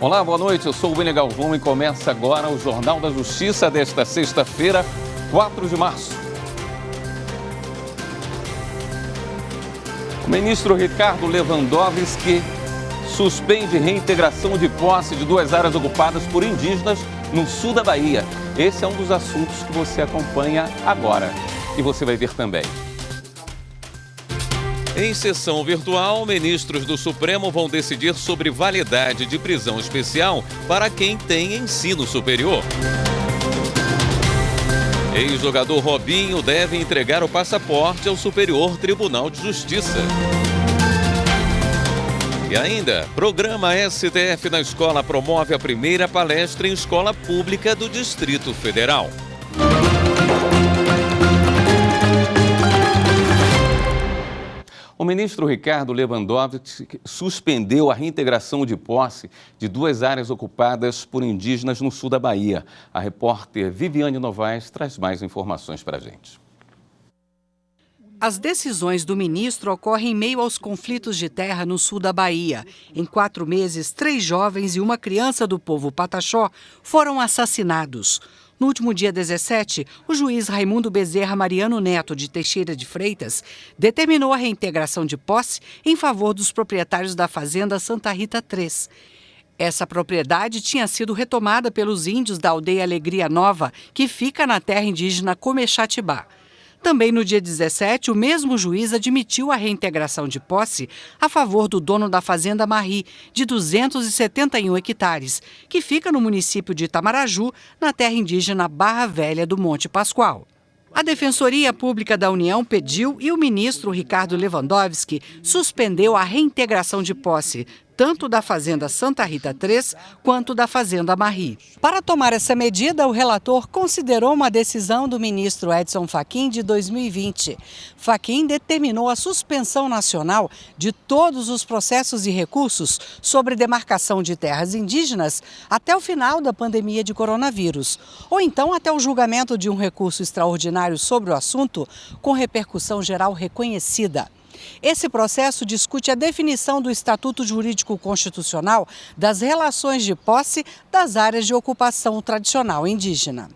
Olá, boa noite. Eu sou o William Galvão e começa agora o Jornal da Justiça desta sexta-feira, 4 de março. O ministro Ricardo Lewandowski suspende reintegração de posse de 2 áreas ocupadas por indígenas no sul da Bahia. Esse é um dos assuntos que você acompanha agora e você vai ver também. Em sessão virtual, ministros do Supremo vão decidir sobre validade de prisão especial para quem tem ensino superior. Ex-jogador Robinho deve entregar o passaporte ao Superior Tribunal de Justiça. E ainda, programa STF na Escola promove a primeira palestra em escola pública do Distrito Federal. O ministro Ricardo Lewandowski suspendeu a reintegração de posse de 2 áreas ocupadas por indígenas no sul da Bahia. A repórter Viviane Novaes traz mais informações para a gente. As decisões do ministro ocorrem em meio aos conflitos de terra no sul da Bahia. Em 4 meses, 3 jovens e uma criança do povo Pataxó foram assassinados. No último dia 17, o juiz Raimundo Bezerra Mariano Neto de Teixeira de Freitas determinou a reintegração de posse em favor dos proprietários da fazenda Santa Rita III. Essa propriedade tinha sido retomada pelos índios da aldeia Alegria Nova, que fica na terra indígena Comexatibá. Também no dia 17, o mesmo juiz admitiu a reintegração de posse a favor do dono da fazenda Marri, de 271 hectares, que fica no município de Itamaraju, na terra indígena Barra Velha do Monte Pascoal. A Defensoria Pública da União pediu e o ministro Ricardo Lewandowski suspendeu a reintegração de posse, tanto da fazenda Santa Rita III quanto da fazenda Marri. Para tomar essa medida, o relator considerou uma decisão do ministro Edson Fachin de 2020. Fachin determinou a suspensão nacional de todos os processos e recursos sobre demarcação de terras indígenas até o final da pandemia de coronavírus, ou então até o julgamento de um recurso extraordinário sobre o assunto com repercussão geral reconhecida. Esse processo discute a definição do Estatuto Jurídico Constitucional das relações de posse das áreas de ocupação tradicional indígena.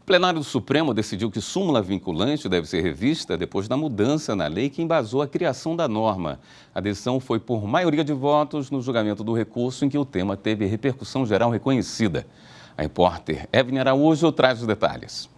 O plenário do Supremo decidiu que súmula vinculante deve ser revista depois da mudança na lei que embasou a criação da norma. A decisão foi por maioria de votos no julgamento do recurso em que o tema teve repercussão geral reconhecida. A repórter Evelyn Araújo traz os detalhes.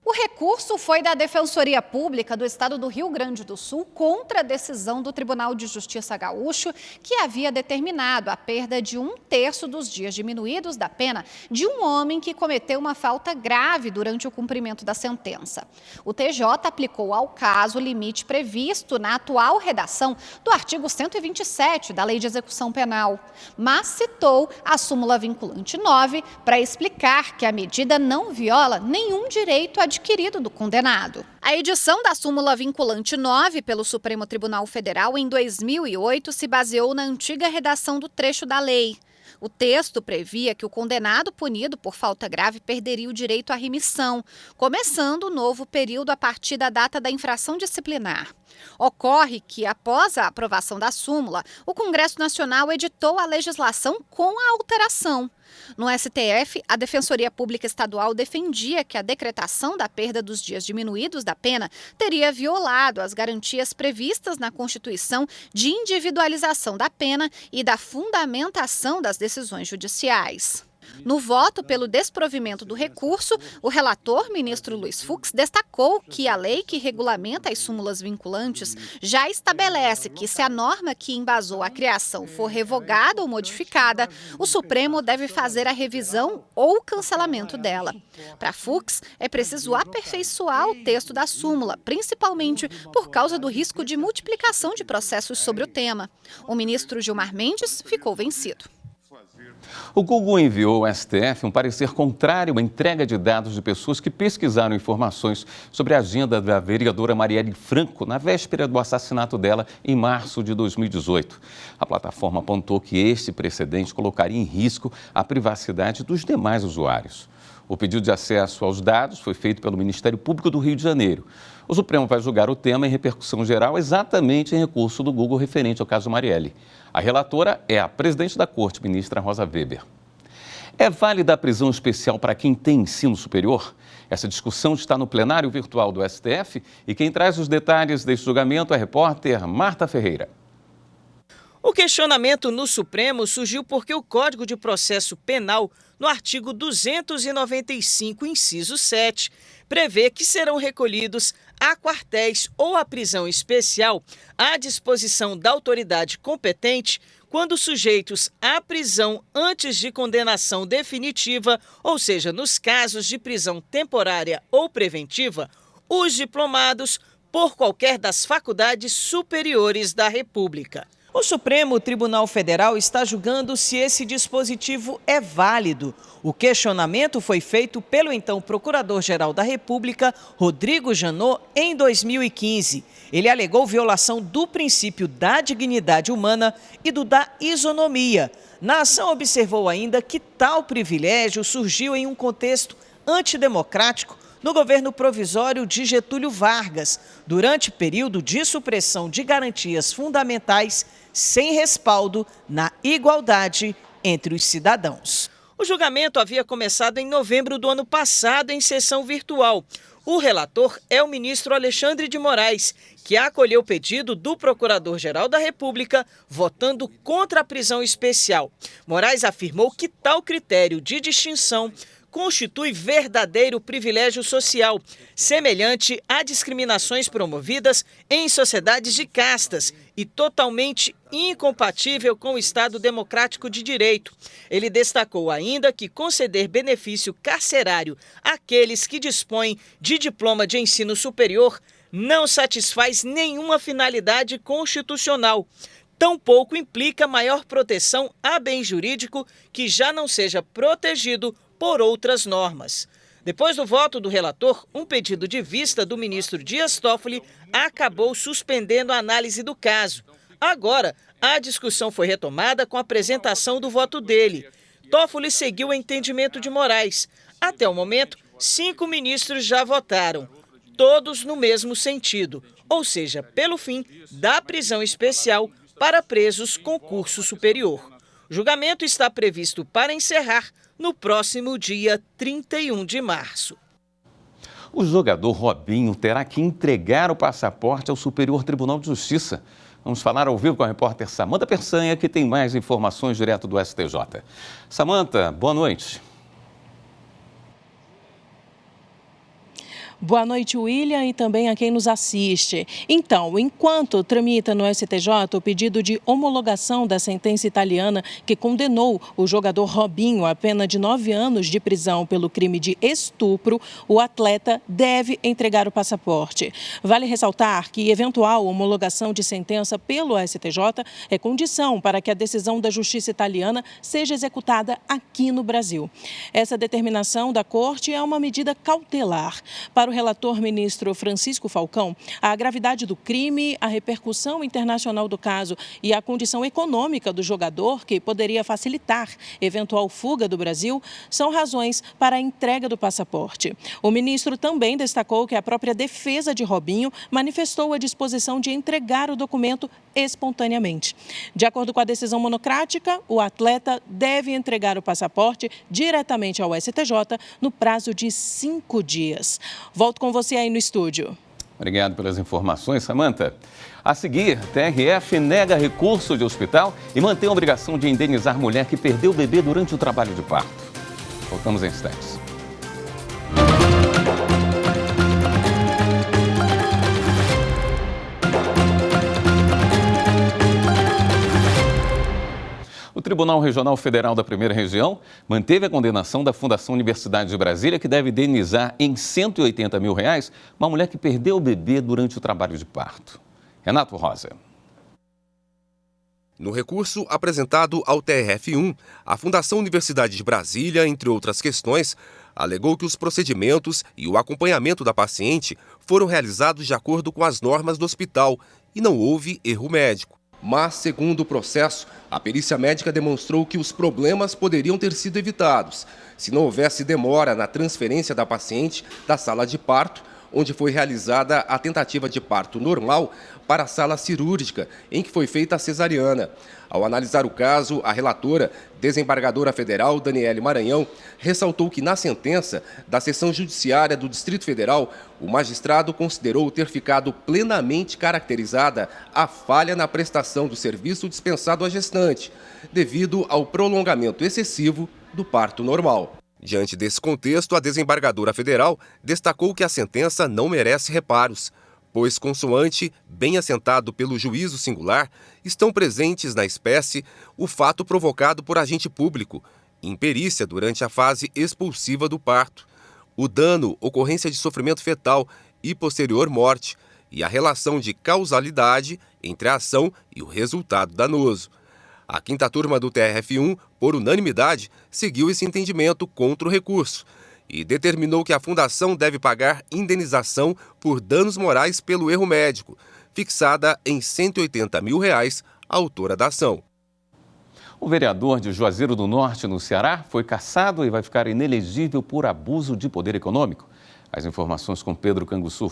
O recurso foi da Defensoria Pública do Estado do Rio Grande do Sul contra a decisão do Tribunal de Justiça Gaúcho, que havia determinado a perda de 1/3 dos dias diminuídos da pena de um homem que cometeu uma falta grave durante o cumprimento da sentença. O TJ aplicou ao caso o limite previsto na atual redação do artigo 127 da Lei de Execução Penal, mas citou a súmula vinculante 9 para explicar que a medida não viola nenhum direito adquirido do condenado. A edição da súmula vinculante 9 pelo Supremo Tribunal Federal em 2008 se baseou na antiga redação do trecho da lei. O texto previa que o condenado punido por falta grave perderia o direito à remissão, começando o novo período a partir da data da infração disciplinar. Ocorre que, após a aprovação da súmula, o Congresso Nacional editou a legislação com a alteração. No STF, a Defensoria Pública Estadual defendia que a decretação da perda dos dias diminuídos da pena teria violado as garantias previstas na Constituição de individualização da pena e da fundamentação das decisões judiciais. No voto pelo desprovimento do recurso, o relator, ministro Luiz Fux, destacou que a lei que regulamenta as súmulas vinculantes já estabelece que, se a norma que embasou a criação for revogada ou modificada, o Supremo deve fazer a revisão ou cancelamento dela. Para Fux, é preciso aperfeiçoar o texto da súmula, principalmente por causa do risco de multiplicação de processos sobre o tema. O ministro Gilmar Mendes ficou vencido. O Google enviou ao STF um parecer contrário à entrega de dados de pessoas que pesquisaram informações sobre a agenda da vereadora Marielle Franco na véspera do assassinato dela em março de 2018. A plataforma apontou que este precedente colocaria em risco a privacidade dos demais usuários. O pedido de acesso aos dados foi feito pelo Ministério Público do Rio de Janeiro. O Supremo vai julgar o tema em repercussão geral exatamente em recurso do Google referente ao caso Marielle. A relatora é a presidente da Corte, ministra Rosa Weber. É válida a prisão especial para quem tem ensino superior? Essa discussão está no plenário virtual do STF e quem traz os detalhes deste julgamento é a repórter Marta Ferreira. O questionamento no Supremo surgiu porque o Código de Processo Penal, no artigo 295, inciso 7, prevê que serão recolhidos a quartéis ou a prisão especial à disposição da autoridade competente quando sujeitos à prisão antes de condenação definitiva, ou seja, nos casos de prisão temporária ou preventiva, os diplomados por qualquer das faculdades superiores da República. O Supremo Tribunal Federal está julgando se esse dispositivo é válido. O questionamento foi feito pelo então Procurador-Geral da República, Rodrigo Janot, em 2015. Ele alegou violação do princípio da dignidade humana e do da isonomia. Na ação, observou ainda que tal privilégio surgiu em um contexto antidemocrático no governo provisório de Getúlio Vargas, durante período de supressão de garantias fundamentais sem respaldo na igualdade entre os cidadãos. O julgamento havia começado em novembro do ano passado em sessão virtual. O relator é o ministro Alexandre de Moraes, que acolheu o pedido do Procurador-Geral da República, votando contra a prisão especial. Moraes afirmou que tal critério de distinção constitui verdadeiro privilégio social, semelhante a discriminações promovidas em sociedades de castas e totalmente incompatível com o Estado democrático de direito. Ele destacou ainda que conceder benefício carcerário àqueles que dispõem de diploma de ensino superior não satisfaz nenhuma finalidade constitucional. Tampouco implica maior proteção a bem jurídico que já não seja protegido por outras normas. Depois do voto do relator, um pedido de vista do ministro Dias Toffoli acabou suspendendo a análise do caso. Agora, a discussão foi retomada com a apresentação do voto dele. Toffoli seguiu o entendimento de Moraes. Até o momento, 5 ministros já votaram, todos no mesmo sentido, ou seja, pelo fim da prisão especial para presos com curso superior. O julgamento está previsto para encerrar no próximo dia 31 de março. O jogador Robinho terá que entregar o passaporte ao Superior Tribunal de Justiça. Vamos falar ao vivo com a repórter Samanta Persanha, que tem mais informações direto do STJ. Samanta, boa noite. Boa noite, William, e também a quem nos assiste. Então, enquanto tramita no STJ o pedido de homologação da sentença italiana que condenou o jogador Robinho à pena de 9 anos de prisão pelo crime de estupro, o atleta deve entregar o passaporte. Vale ressaltar que eventual homologação de sentença pelo STJ é condição para que a decisão da Justiça italiana seja executada aqui no Brasil. Essa determinação da Corte é uma medida cautelar. Para o relator ministro Francisco Falcão, a gravidade do crime, a repercussão internacional do caso e a condição econômica do jogador, que poderia facilitar eventual fuga do Brasil, são razões para a entrega do passaporte. O ministro também destacou que a própria defesa de Robinho manifestou a disposição de entregar o documento espontaneamente. De acordo com a decisão monocrática, o atleta deve entregar o passaporte diretamente ao STJ no prazo de 5 dias. Volto com você aí no estúdio. Obrigado pelas informações, Samanta. A seguir, TRF nega recurso de hospital e mantém a obrigação de indenizar mulher que perdeu o bebê durante o trabalho de parto. Voltamos em instantes. O Tribunal Regional Federal da Primeira Região manteve a condenação da Fundação Universidade de Brasília, que deve indenizar em R$180 mil uma mulher que perdeu o bebê durante o trabalho de parto. Renato Rosa. No recurso apresentado ao TRF1, a Fundação Universidade de Brasília, entre outras questões, alegou que os procedimentos e o acompanhamento da paciente foram realizados de acordo com as normas do hospital e não houve erro médico. Mas, segundo o processo, a perícia médica demonstrou que os problemas poderiam ter sido evitados se não houvesse demora na transferência da paciente da sala de parto, onde foi realizada a tentativa de parto normal, para a sala cirúrgica, em que foi feita a cesariana. Ao analisar o caso, a relatora, desembargadora federal Daniele Maranhão, ressaltou que na sentença da Seção Judiciária do Distrito Federal, o magistrado considerou ter ficado plenamente caracterizada a falha na prestação do serviço dispensado à gestante, devido ao prolongamento excessivo do parto normal. Diante desse contexto, a desembargadora federal destacou que a sentença não merece reparos, pois, consoante bem assentado pelo juízo singular, estão presentes na espécie o fato provocado por agente público, imperícia durante a fase expulsiva do parto, o dano, ocorrência de sofrimento fetal e posterior morte, e a relação de causalidade entre a ação e o resultado danoso. A quinta turma do TRF1, por unanimidade, seguiu esse entendimento contra o recurso e determinou que a Fundação deve pagar indenização por danos morais pelo erro médico, fixada em R$ 180 mil, a autora da ação. O vereador de Juazeiro do Norte, no Ceará, foi cassado e vai ficar inelegível por abuso de poder econômico. As informações com Pedro Canguçu.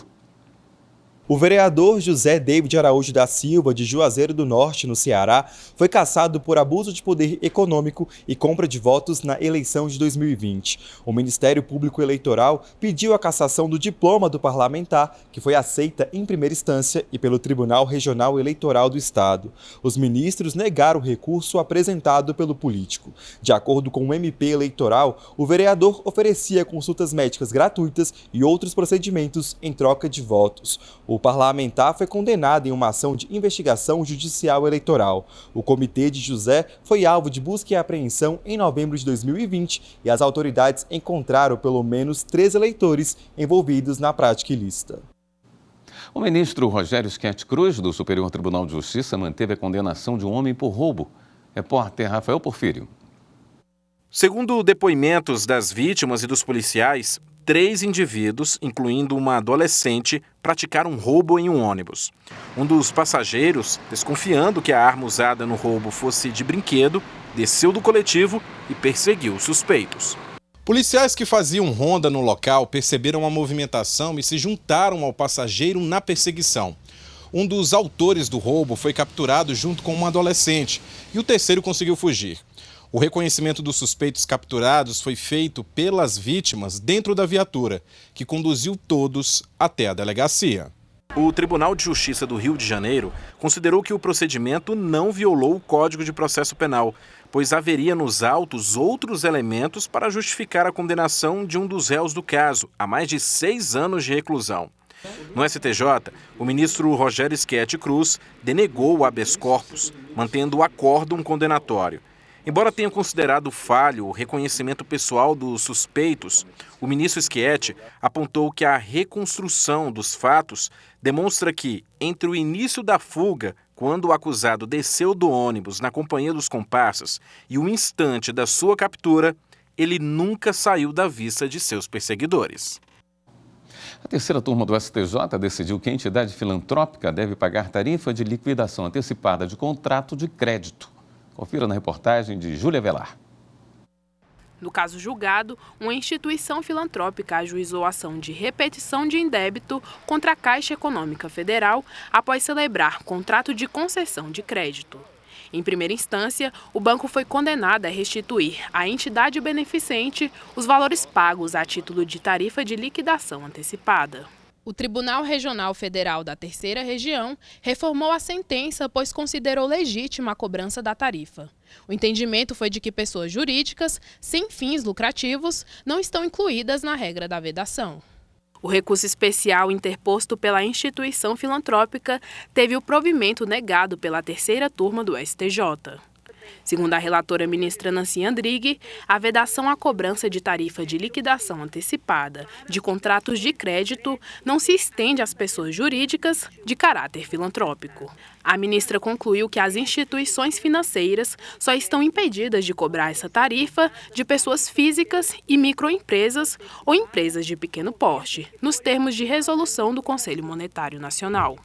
O vereador José David Araújo da Silva, de Juazeiro do Norte, no Ceará, foi cassado por abuso de poder econômico e compra de votos na eleição de 2020. O Ministério Público Eleitoral pediu a cassação do diploma do parlamentar, que foi aceita em primeira instância e pelo Tribunal Regional Eleitoral do Estado. Os ministros negaram o recurso apresentado pelo político. De acordo com o MP eleitoral, o vereador oferecia consultas médicas gratuitas e outros procedimentos em troca de votos. O parlamentar foi condenado em uma ação de investigação judicial eleitoral. O comitê de José foi alvo de busca e apreensão em novembro de 2020 e as autoridades encontraram pelo menos 3 eleitores envolvidos na prática ilícita. O ministro Rogério Sketch Cruz, do Superior Tribunal de Justiça, manteve a condenação de um homem por roubo. Repórter Rafael Porfírio. Segundo depoimentos das vítimas e dos policiais, 3 indivíduos, incluindo uma adolescente, praticaram roubo em um ônibus. Um dos passageiros, desconfiando que a arma usada no roubo fosse de brinquedo, desceu do coletivo e perseguiu os suspeitos. Policiais que faziam ronda no local perceberam a movimentação e se juntaram ao passageiro na perseguição. Um dos autores do roubo foi capturado junto com uma adolescente e o terceiro conseguiu fugir. O reconhecimento dos suspeitos capturados foi feito pelas vítimas dentro da viatura, que conduziu todos até a delegacia. O Tribunal de Justiça do Rio de Janeiro considerou que o procedimento não violou o Código de Processo Penal, pois haveria nos autos outros elementos para justificar a condenação de um dos réus do caso, a mais de 6 anos de reclusão. No STJ, o ministro Rogério Sketch Cruz denegou o habeas corpus, mantendo o acórdão condenatório. Embora tenha considerado falho o reconhecimento pessoal dos suspeitos, o ministro Sketch apontou que a reconstrução dos fatos demonstra que, entre o início da fuga, quando o acusado desceu do ônibus na companhia dos comparsas, e o instante da sua captura, ele nunca saiu da vista de seus perseguidores. A terceira turma do STJ decidiu que a entidade filantrópica deve pagar tarifa de liquidação antecipada de contrato de crédito. Confira na reportagem de Júlia Velar. No caso julgado, uma instituição filantrópica ajuizou ação de repetição de indébito contra a Caixa Econômica Federal após celebrar contrato de concessão de crédito. Em primeira instância, o banco foi condenado a restituir à entidade beneficente os valores pagos a título de tarifa de liquidação antecipada. O Tribunal Regional Federal da Terceira Região reformou a sentença, pois considerou legítima a cobrança da tarifa. O entendimento foi de que pessoas jurídicas, sem fins lucrativos, não estão incluídas na regra da vedação. O recurso especial interposto pela instituição filantrópica teve o provimento negado pela terceira turma do STJ. Segundo a relatora ministra Nancy Andrighi, a vedação à cobrança de tarifa de liquidação antecipada de contratos de crédito não se estende às pessoas jurídicas de caráter filantrópico. A ministra concluiu que as instituições financeiras só estão impedidas de cobrar essa tarifa de pessoas físicas e microempresas ou empresas de pequeno porte, nos termos de resolução do Conselho Monetário Nacional.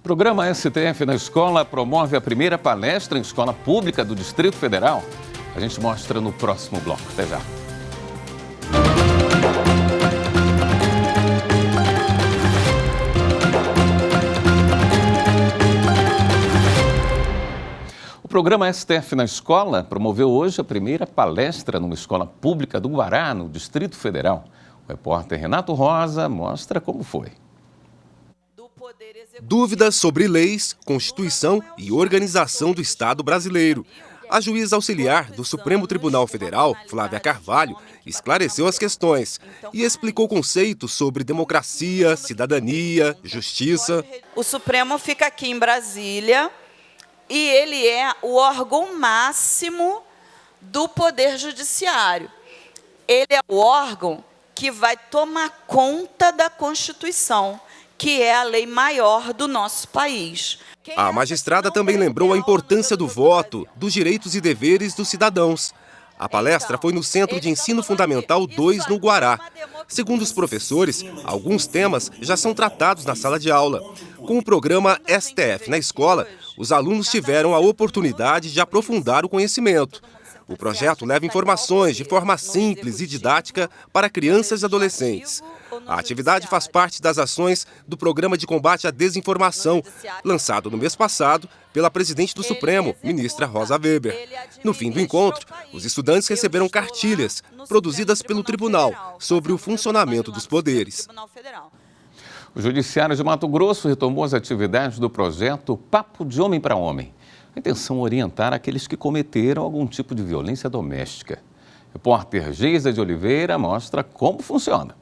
O programa STF na Escola promove a primeira palestra em escola pública do Distrito Federal. A gente mostra no próximo bloco. Até já. O programa STF na Escola promoveu hoje a primeira palestra numa escola pública do Guará, no Distrito Federal. O repórter Renato Rosa mostra como foi. Dúvidas sobre leis, Constituição e organização do Estado brasileiro. A juíza auxiliar do Supremo Tribunal Federal, Flávia Carvalho, esclareceu as questões e explicou conceitos sobre democracia, cidadania, justiça. O Supremo fica aqui em Brasília e ele é o órgão máximo do Poder Judiciário. Ele é o órgão que vai tomar conta da Constituição, que é a lei maior do nosso país. A magistrada também lembrou a importância do voto, dos direitos e deveres dos cidadãos. A palestra foi no Centro de Ensino Fundamental 2, no Guará. Segundo os professores, alguns temas já são tratados na sala de aula. Com o programa STF na Escola, os alunos tiveram a oportunidade de aprofundar o conhecimento. O projeto leva informações de forma simples e didática para crianças e adolescentes. A atividade faz parte das ações do Programa de Combate à Desinformação, lançado no mês passado pela presidente do Supremo, ministra Rosa Weber. No fim do encontro, os estudantes receberam cartilhas produzidas pelo tribunal sobre o funcionamento dos poderes. O Judiciário de Mato Grosso retomou as atividades do projeto Papo de Homem para Homem. A intenção é orientar aqueles que cometeram algum tipo de violência doméstica. O repórter Geisa de Oliveira mostra como funciona.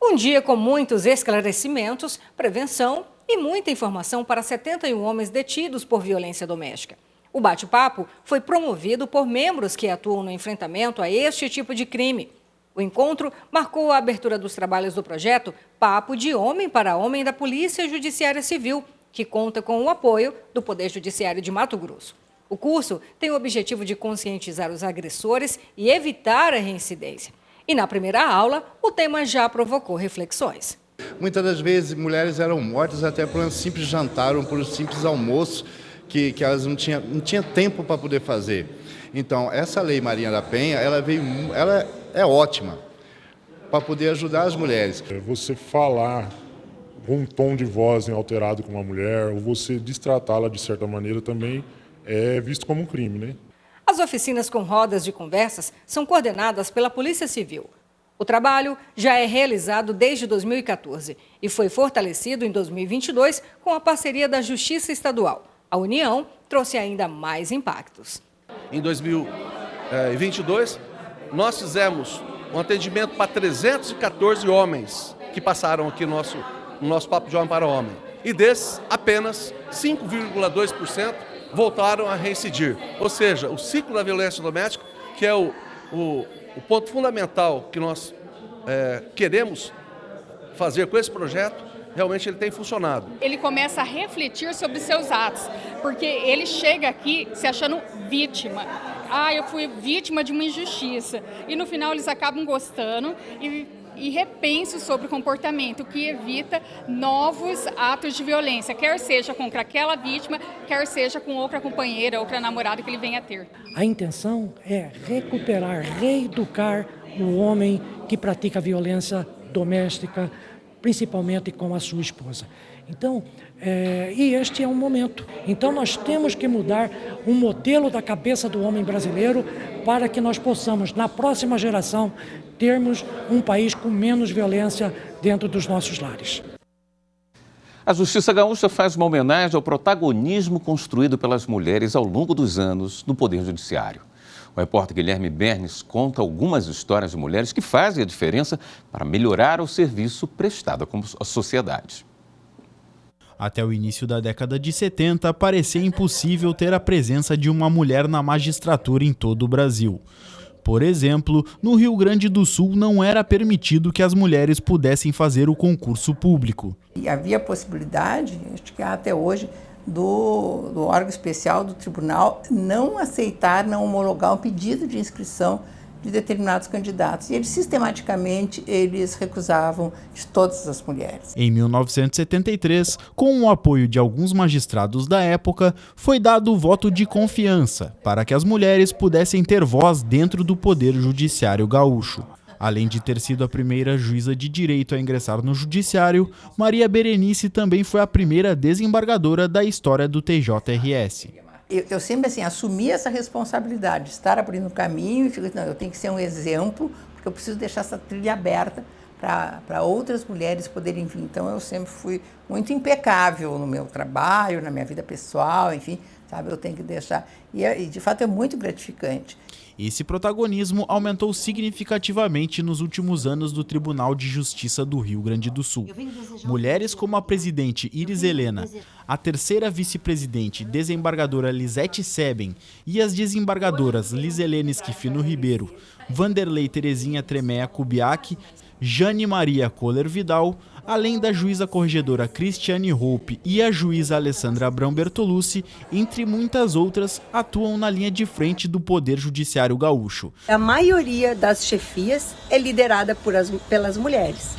Um dia com muitos esclarecimentos, prevenção e muita informação para 71 homens detidos por violência doméstica. O bate-papo foi promovido por membros que atuam no enfrentamento a este tipo de crime. O encontro marcou a abertura dos trabalhos do projeto Papo de Homem para Homem da Polícia Judiciária Civil, que conta com o apoio do Poder Judiciário de Mato Grosso. O curso tem o objetivo de conscientizar os agressores e evitar a reincidência. E na primeira aula, o tema já provocou reflexões. Muitas das vezes, mulheres eram mortas até por um simples jantar ou por um simples almoço que elas não tinham tempo para poder fazer. Então, essa lei Maria da Penha, ela é ótima para poder ajudar as mulheres. Você falar com um tom de voz alterado com uma mulher, ou você destratá-la de certa maneira também é visto como um crime, né? As oficinas com rodas de conversas são coordenadas pela Polícia Civil. O trabalho já é realizado desde 2014 e foi fortalecido em 2022 com a parceria da Justiça Estadual. A união trouxe ainda mais impactos. Em 2022, nós fizemos um atendimento para 314 homens que passaram aqui no nosso Papo de Homem para Homem. E desses, apenas 5,2% voltaram a reincidir. Ou seja, o ciclo da violência doméstica, que é o ponto fundamental que nós queremos fazer com esse projeto, realmente ele tem funcionado. Ele começa a refletir sobre seus atos, porque ele chega aqui se achando vítima. Eu fui vítima de uma injustiça. E no final eles acabam gostando e repensam sobre o comportamento, o que evita novos atos de violência, quer seja contra aquela vítima, quer seja com outra companheira, outra namorada que ele venha a ter. A intenção é recuperar, reeducar o homem que pratica violência doméstica, principalmente com a sua esposa. Então, e este é um momento. Então, nós temos que mudar o modelo da cabeça do homem brasileiro para que nós possamos, na próxima geração, termos um país com menos violência dentro dos nossos lares. A Justiça Gaúcha faz uma homenagem ao protagonismo construído pelas mulheres ao longo dos anos no Poder Judiciário. O repórter Guilherme Bernes conta algumas histórias de mulheres que fazem a diferença para melhorar o serviço prestado à sociedade. Até o início da década de 70, parecia impossível ter a presença de uma mulher na magistratura em todo o Brasil. Por exemplo, no Rio Grande do Sul não era permitido que as mulheres pudessem fazer o concurso público. E havia a possibilidade, acho que até hoje, do órgão especial do tribunal não aceitar, não homologar um pedido de inscrição de determinados candidatos. E eles, sistematicamente, eles recusavam de todas as mulheres. Em 1973, com o apoio de alguns magistrados da época, foi dado o voto de confiança para que as mulheres pudessem ter voz dentro do Poder Judiciário gaúcho. Além de ter sido a primeira juíza de direito a ingressar no judiciário, Maria Berenice também foi a primeira desembargadora da história do TJRS. Eu sempre assim, assumi essa responsabilidade de estar abrindo caminho e fico, não, eu tenho que ser um exemplo, porque eu preciso deixar essa trilha aberta para outras mulheres poderem vir. Então eu sempre fui muito impecável no meu trabalho, na minha vida pessoal, enfim, sabe, eu tenho que deixar. E de fato é muito gratificante. Esse protagonismo aumentou significativamente nos últimos anos do Tribunal de Justiça do Rio Grande do Sul. Mulheres como a presidente Iris Helena, a terceira vice-presidente desembargadora Lisete Seben e as desembargadoras Liselene Esquifino Ribeiro, Vanderlei Terezinha Tremea Kubiak, Jane Maria Kohler Vidal, além da juíza corregedora Cristiane Hope e a juíza Alessandra Abrão Bertolucci, entre muitas outras, atuam na linha de frente do Poder Judiciário gaúcho. A maioria das chefias é liderada pelas mulheres.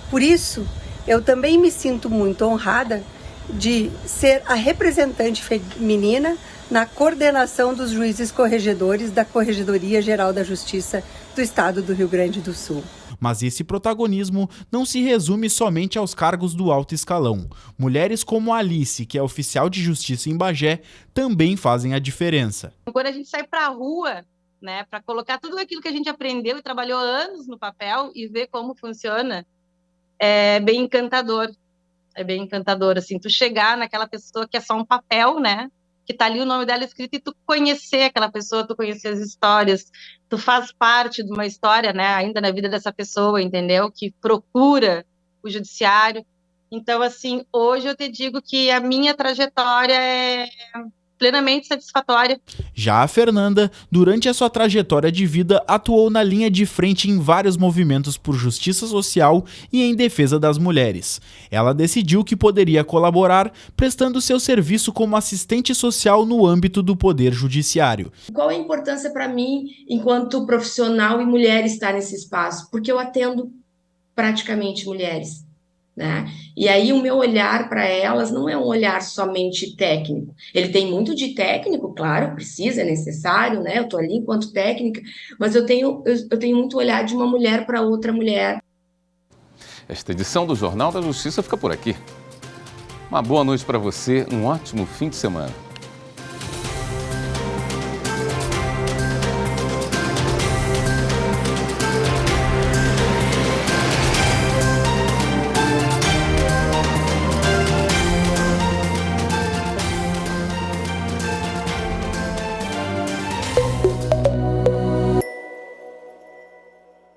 Por isso, eu também me sinto muito honrada de ser a representante feminina na coordenação dos juízes corregedores da Corregedoria Geral da Justiça do Estado do Rio Grande do Sul. Mas esse protagonismo não se resume somente aos cargos do alto escalão. Mulheres como a Alice, que é oficial de justiça em Bagé, também fazem a diferença. Quando a gente sai para a rua, né, para colocar tudo aquilo que a gente aprendeu e trabalhou anos no papel e ver como funciona, é bem encantador. É bem encantador, assim, tu chegar naquela pessoa que é só um papel, né? Que tá ali o nome dela escrito e tu conhecer aquela pessoa, tu conhecer as histórias, tu faz parte de uma história, né, ainda na vida dessa pessoa, entendeu? Que procura o judiciário. Então, assim, hoje eu te digo que a minha trajetória é plenamente satisfatória. Já a Fernanda, durante a sua trajetória de vida, atuou na linha de frente em vários movimentos por justiça social e em defesa das mulheres. Ela decidiu que poderia colaborar, prestando seu serviço como assistente social no âmbito do Poder Judiciário. Qual a importância para mim, enquanto profissional e mulher, estar nesse espaço? Porque eu atendo praticamente mulheres, né? E aí o meu olhar para elas não é um olhar somente técnico. Ele tem muito de técnico, claro, precisa, é necessário, né? Eu estou ali enquanto técnica, mas eu tenho muito olhar de uma mulher para outra mulher. Esta edição do Jornal da Justiça fica por aqui. Uma boa noite para você, um ótimo fim de semana.